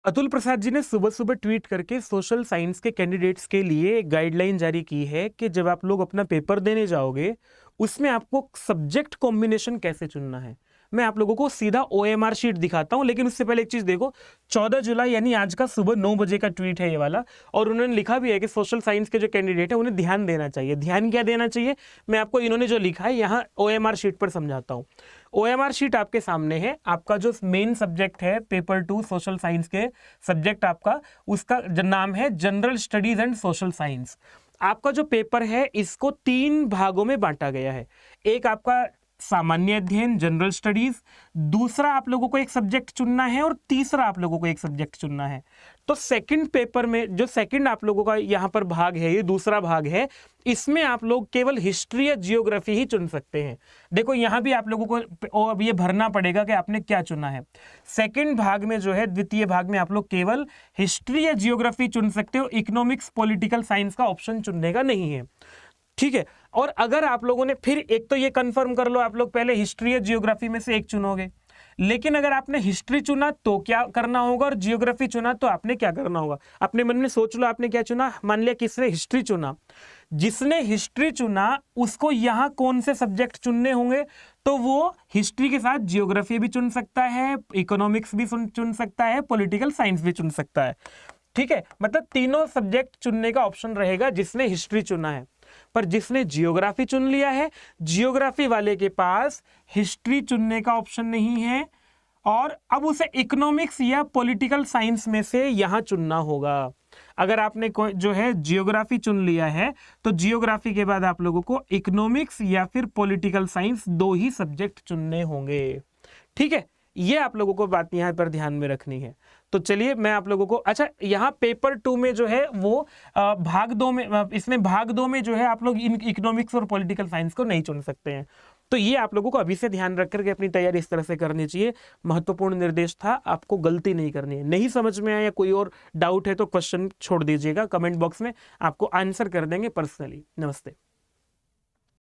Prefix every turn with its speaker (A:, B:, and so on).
A: अतुल प्रसाद जी ने सुबह सुबह ट्वीट करके सोशल साइंस के कैंडिडेट्स के लिए एक गाइडलाइन जारी की है कि जब आप लोग अपना पेपर देने जाओगे उसमें आपको सब्जेक्ट कॉम्बिनेशन कैसे चुनना है। मैं आप लोगों को सीधा ओएमआर शीट दिखाता हूं, लेकिन उससे पहले एक चीज देखो। 14 जुलाई यानी आज का सुबह 9 बजे का ट्वीट है ये वाला, और उन्होंने लिखा भी है कि सोशल साइंस के जो कैंडिडेट है उन्हें ध्यान देना चाहिए। ध्यान क्या देना चाहिए, मैं आपको इन्होंने जो लिखा है यहाँ ओएमआर शीट पर समझाता हूँ। ओएमआर शीट आपके सामने है। आपका जो मेन सब्जेक्ट है पेपर 2 सोशल साइंस के सब्जेक्ट आपका, उसका नाम है general studies and social science. आपका जो पेपर है इसको 3 भागों में बांटा गया है। एक आपका सामान्य अध्ययन जनरल स्टडीज, दूसरा आप लोगों को एक सब्जेक्ट चुनना है, और तीसरा आप लोगों को एक सब्जेक्ट चुनना है। तो सेकंड पेपर में जो सेकंड आप लोगों का यहाँ पर भाग है, ये दूसरा भाग है, इसमें आप लोग केवल हिस्ट्री या जियोग्राफी ही चुन सकते हैं। देखो यहाँ भी आप लोगों को अब ये भरना पड़ेगा कि आपने क्या चुना है। सेकंड भाग में जो है, द्वितीय भाग में आप लोग केवल हिस्ट्री या जियोग्राफी चुन सकते हो। इकोनॉमिक्स पॉलिटिकल साइंस का ऑप्शन चुनने का नहीं है, ठीक है। और अगर आप लोगों ने फिर एक तो ये कंफर्म कर लो, आप लोग पहले हिस्ट्री या जियोग्राफी में से एक चुनोगे, लेकिन अगर आपने हिस्ट्री चुना तो क्या करना होगा, और जियोग्राफी चुना तो आपने क्या करना होगा। अपने मन में सोच लो आपने क्या चुना। मान लिया किसने हिस्ट्री चुना, जिसने हिस्ट्री चुना उसको यहां कौन से सब्जेक्ट चुनने होंगे, तो वो हिस्ट्री के साथ जियोग्राफी भी चुन सकता है, इकोनॉमिक्स भी चुन सकता है, पॉलिटिकल साइंस भी चुन सकता है, ठीक है। मतलब तीनों सब्जेक्ट चुनने का ऑप्शन रहेगा जिसने हिस्ट्री चुना है। पर जिसने जियोग्राफी चुन लिया है, जियोग्राफी वाले के पास हिस्ट्री चुनने का ऑप्शन नहीं है, और अब उसे इकोनॉमिक्स या पॉलिटिकल साइंस में से यहां चुनना होगा। अगर आपने जो है जियोग्राफी चुन लिया है, तो जियोग्राफी के बाद आप लोगों को इकोनॉमिक्स या फिर पॉलिटिकल साइंस 2 ही सब्जेक्ट चुनने होंगे, ठीक है। ये आप लोगों को बात यहां पर ध्यान में रखनी है। तो चलिए मैं आप लोगों को, अच्छा यहाँ पेपर 2 में जो है वो भाग 2 में, इसमें भाग 2 में जो है आप लोग इन इकोनॉमिक्स और पॉलिटिकल साइंस को नहीं चुन सकते हैं। तो ये आप लोगों को अभी से ध्यान रख करके अपनी तैयारी इस तरह से करनी चाहिए। महत्वपूर्ण निर्देश था, आपको गलती नहीं करनी है। नहीं समझ में आया, कोई और डाउट है तो क्वेश्चन छोड़ दीजिएगा कमेंट बॉक्स में, आपको आंसर कर देंगे पर्सनली। नमस्ते।